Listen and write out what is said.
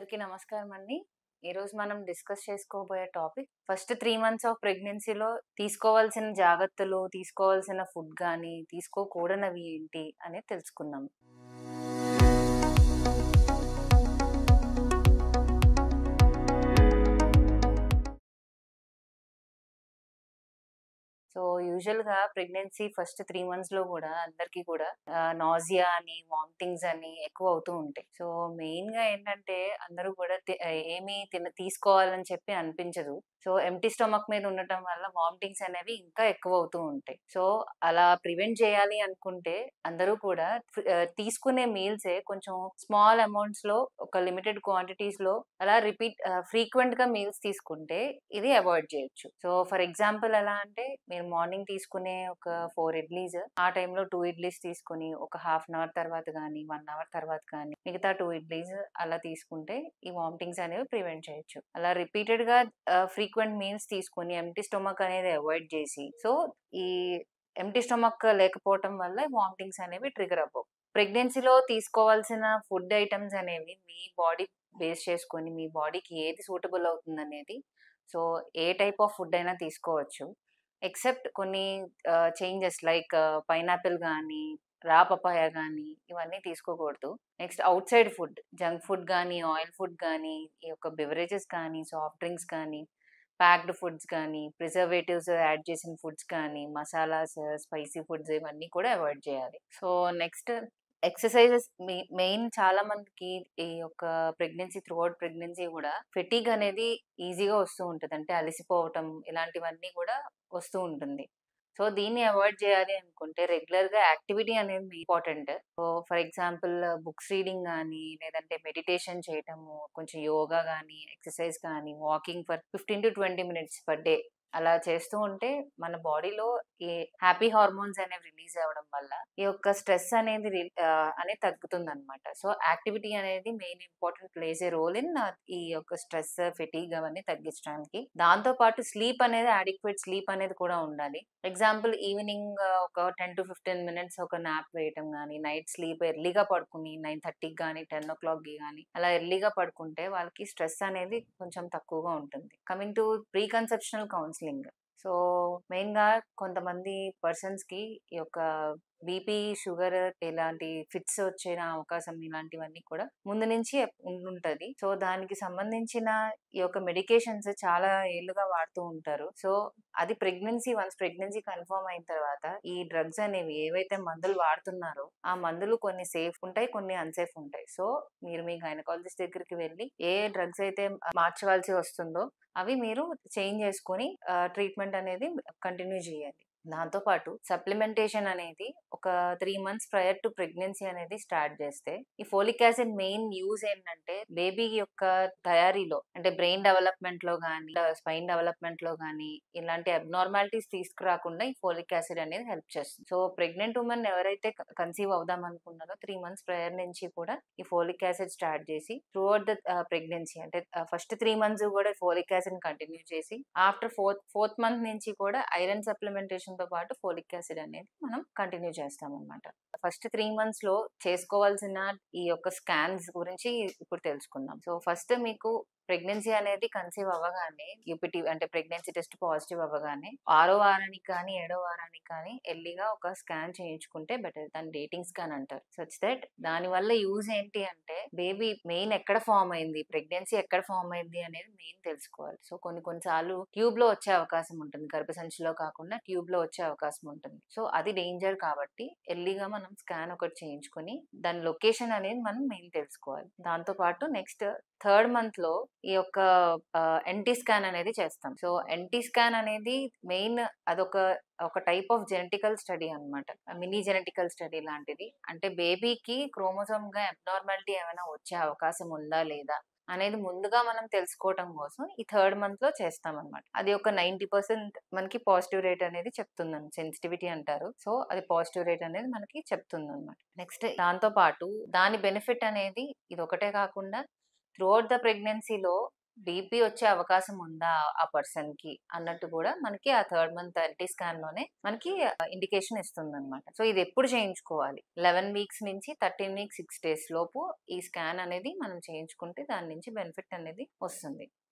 అందరికీ నమస్కారం అండి. ఈరోజు మనం డిస్కస్ చేసుకోబోయే టాపిక్ ఫస్ట్ 3 మంత్స్ ఆఫ్ ప్రెగ్నెన్సీలో తీసుకోవాల్సిన జాగ్రత్తలు, తీసుకోవాల్సిన ఫుడ్ గానీ, తీసుకోకూడనివి ఏంటి అనేది తెలుసుకుందాం. సో, యూజువల్‌గా ప్రెగ్నెన్సీ ఫస్ట్ 3 మంత్స్‌లో గూడా అందరికీ కూడా నాసియా అని, వామిటింగ్స్ అని ఎక్కువ అవుతూ ఉంటాయి. సో, మెయిన్‌గా ఏంటంటే అందరూ కూడా ఏమి తీసుకోవాలని చెప్పి అనిపించదు. సో, ఎంప్టీ స్టమక్ మీద ఉండటం వల్ల వామిటింగ్స్ అనేవి ఇంకా ఎక్కువ అవుతూ ఉంటాయి. సో, అలా ప్రివెంట్ చేయాలి అనుకుంటే అందరూ కూడా తీసుకునే మీల్సే కొంచెం స్మాల్ అమౌంట్స్‌లో ఒక లిమిటెడ్ క్వాంటిటీస్‌లో అలా ఫ్రీక్వెంట్‌గా మీల్స్ తీసుకుంటే ఇది అవాయిడ్ చేయొచ్చు. సో, ఫర్ ఎగ్జాంపుల్ ఎలా అంటే మీరు మార్నింగ్ తీసుకునే ఒక 4 ఇడ్లీస్ ఆ టైంలో 2 ఇడ్లీస్ తీసుకొని ఒక హాఫ్ అన్ అవర్ తర్వాత గానీ, 1 అవర్ తర్వాత కానీ మిగతా 2 ఇడ్లీస్ అలా తీసుకుంటే ఈ వామిటింగ్స్ అనేవి ప్రివెంట్ చేయొచ్చు. అలా రిపీటెడ్‌గా ఫ్రీక్వెంట్ మీల్స్ తీసుకొని ఎంప్టీ స్టొమక్ అనేది అవాయిడ్ చేసి సో, ఈ ఎంప్టీ స్టొమక్ లేకపోవటం వల్ల వామిటింగ్స్ అనేవి ట్రిగ్గర్ అవ్వవు. ప్రెగ్నెన్సీలో తీసుకోవాల్సిన ఫుడ్ ఐటెమ్స్ అనేవి మీ బాడీ బేస్ చేసుకొని మీ బాడీకి ఏది సూటబుల్ అవుతుందనేది సో, ఏ టైప్ ఆఫ్ ఫుడ్ అయినా తీసుకోవచ్చు. ఎక్సెప్ట్ కొన్ని చేంజెస్ లైక్ పైనాపిల్ గానీ, రా పపాయ గానీ ఇవన్నీ తీసుకోకూడదు. Next outside food, junk food గానీ, ఆయిల్ ఫుడ్ గానీ, ఈ యొక్క బెవరేజెస్ కానీ, సాఫ్ట్ డ్రింక్స్ కానీ, ప్యాక్డ్ ఫుడ్స్ కానీ, ప్రిజర్వేటివ్స్ యాడ్ చేసిన ఫుడ్స్ కానీ, మసాలాస్, స్పైసీ ఫుడ్స్ ఇవన్నీ కూడా అవాయిడ్ చేయాలి. సో, నెక్స్ట్ ఎక్సర్‌సైజెస్ మెయిన్ చాలా మందికి ఈ యొక్క త్రూ ఔట్ ప్రెగ్నెన్సీ గూడా ఫెటీగ్ అనేది ఈజీగా వస్తూ ఉంటది. అంటే అలసిపోవటం ఇలాంటివన్నీ గూడా వస్తూ ఉంటుంది. సో, దీన్ని అవాయిడ్ చేయాలి అనుకుంటే రెగ్యులర్‌గా యాక్టివిటీ అనేది important. So, for example books reading గానీ, లేదంటే మెడిటేషన్ చేయటము, కొంచెం యోగా గానీ, ఎక్సర్‌సైజ్ కానీ, walking for 15-20 minutes per day అలా చేస్తూ ఉంటే మన బాడీలో ఈ హ్యాపీ హార్మోన్స్ అనేవి రిలీజ్ అవ్వడం వల్ల ఈ యొక్క స్ట్రెస్ అనేది తగ్గుతుందనమాట. సో, యాక్టివిటీ అనేది main important place a role in ఈ యొక్క స్ట్రెస్, ఫెటీగ్ అవన్నీ తగ్గించడానికి. దాంతో పాటు స్లీప్ అనేది స్లీప్ అనేది కూడా ఉండాలి. ఎగ్జాంపుల్ ఈవినింగ్ ఒక 10-15 మినిట్స్ ఒక న్యాప్ వేయటం గానీ, నైట్ స్లీప్ ఎర్లీగా పడుకుని 9:30కి గానీ, 10:00కి గానీ అలా ఎర్లీగా పడుకుంటే వాళ్ళకి స్ట్రెస్ అనేది కొంచెం తక్కువగా ఉంటుంది. Coming to pre conceptional counselling. So, మెయిన్‌గా కొంతమంది పర్సన్స్‌కి ఈ యొక్క బీపీ, షుగర్ ఇలాంటి ఫిట్స్ వచ్చే అవకాశం ఇలాంటివన్నీ కూడా ముందు నుంచి ఉండుంటది. సో, దానికి సంబంధించిన ఈ యొక్క మెడికేషన్స్ చాలా ఏళ్లుగా వాడుతూ ఉంటారు. సో, అది వన్స్ ప్రెగ్నెన్సీ కన్ఫర్మ్ అయిన తర్వాత ఈ డ్రగ్స్ అనేవి ఏవైతే మందులు వాడుతున్నారో, ఆ మందులు కొన్ని సేఫ్ ఉంటాయి, కొన్ని అన్‌సేఫ్ ఉంటాయి. సో, మీరు మీ గైనకాలజిస్ట్ దగ్గరికి వెళ్లి ఏ డ్రగ్స్ అయితే మార్చవలసి వస్తుందో అవి మీరు చేంజ్ చేసుకొని ట్రీట్మెంట్ అనేది కంటిన్యూ చేయాలి. దాంతో పాటు సప్లిమెంటేషన్ అనేది ఒక 3 మంత్స్ ప్రయర్ టు ప్రెగ్నెన్సీ అనేది స్టార్ట్ చేస్తే, ఈ ఫోలిక్ యాసిడ్ మెయిన్ యూజ్ ఏంటంటే బేబీ యొక్క తయారీలో అంటే బ్రెయిన్ డెవలప్‌మెంట్‌లో గానీ, స్పైన్ డెవలప్‌మెంట్‌లో గానీ ఇలాంటి అబ్నార్మాలిటీస్ తీసుకురాకుండా ఈ ఫోలిక్ యాసిడ్ అనేది హెల్ప్ చేస్తుంది. సో, ప్రెగ్నెంట్ వుమెన్ ఎవరైతే కన్సీవ్ అవుదాం అనుకున్నారో 3 మంత్స్ ప్రయర్ నుంచి కూడా ఈ ఫోలిక్ యాసిడ్ స్టార్ట్ చేసి త్రూ ఔట్ ద ప్రెగ్నెన్సీ అంటే ఫస్ట్ 3 మంత్స్ కూడా ఫోలిక్ యాసిడ్‌ని కంటిన్యూ చేసి ఆఫ్టర్ ఫోర్త్ మంత్ నుంచి కూడా ఐరన్ సప్లిమెంటేషన్‌తో పాటు ఫోలిక్ యాసిడ్ అనేది మనం కంటిన్యూ చేస్తామన్నమాట. ఫస్ట్ 3 మంత్స్‌లో చేసుకోవాల్సిన ఈ యొక్క స్కాన్స్ గురించి ఇప్పుడు తెలుసుకుందాం. సో, ఫస్ట్ మీకు ప్రెగ్నెన్సీ అనేది కన్సీవ్ అవ్వగానే యూపీటీ అంటే ప్రెగ్నెన్సీ టెస్ట్ పాజిటివ్ అవ్వగానే 6వ వారానికి కానీ, 7వ వారానికి కానీ ఎర్లీగా ఒక స్కాన్ చేయించుకుంటే బెటర్. దాన్ని డేటింగ్ స్కాన్ అంటారు. సచ్ దట్ దానివల్ల యూజ్ ఏంటి అంటే బేబీ మెయిన్ ఎక్కడ ఫార్మ్ అయింది, ప్రెగ్నెన్సీ ఎక్కడ ఫార్మ్ అయింది అనేది మెయిన్ తెలుసుకోవాలి. సో, కొన్ని సార్లు ట్యూబ్‌లో వచ్చే అవకాశం ఉంటుంది. గర్భసంచిలో కాకుండా ట్యూబ్‌లో వచ్చే అవకాశం ఉంటుంది. సో, అది డేంజర్ కాబట్టి ఎర్లీగా మనం స్కాన్ ఒకటి చేయించుకొని దాని లొకేషన్ అనేది మనం మెయిన్ తెలుసుకోవాలి. దాంతో పాటు నెక్స్ట్ థర్డ్ మంత్‌లో ఈ యొక్క ఎన్‌టీ స్కాన్ అనేది చేస్తాం. సో, ఎన్‌టీ స్కాన్ అనేది మెయిన్ ఒక టైప్ ఆఫ్ జెనెటికల్ స్టడీ అన్నమాట. మినీ జెనెటికల్ స్టడీ లాంటిది. అంటే బేబీకి క్రోమోజోమ్‌గా అబ్నార్మాలిటీ ఏమైనా వచ్చే అవకాశం ఉందా లేదా అనేది ముందుగా మనం తెలుసుకోవటం కోసం ఈ థర్డ్ మంత్‌లో చేస్తామన్నమాట. అది ఒక 90% మనకి పాజిటివ్ రేట్ అనేది చెప్తుందన్నమాట. సెన్సిటివిటీ అంటారు. సో, అది పాజిటివ్ రేట్ అనేది మనకి చెప్తుందన్నమాట. నెక్స్ట్ దాంతో పాటు దాని బెనిఫిట్ అనేది ఇదొకటే కాకుండా త్రూ ఔట్ ద ప్రెగ్నెన్సీలో బీపీ వచ్చే అవకాశం ఉందా ఆ పర్సన్‌కి అన్నట్టు కూడా మనకి ఆ థర్డ్ మంత్ ఎల్టీ స్కాన్‌లోనే మనకి ఇండికేషన్ ఇస్తుందన్నమాట. సో, ఇది ఎప్పుడు చేయించుకోవాలి? 11 వీక్స్ నుంచి 13 వీక్స్ 6 డేస్ లోపు ఈ స్కాన్ అనేది మనం చేయించుకుంటే దాని నుంచి బెనిఫిట్ అనేది వస్తుంది.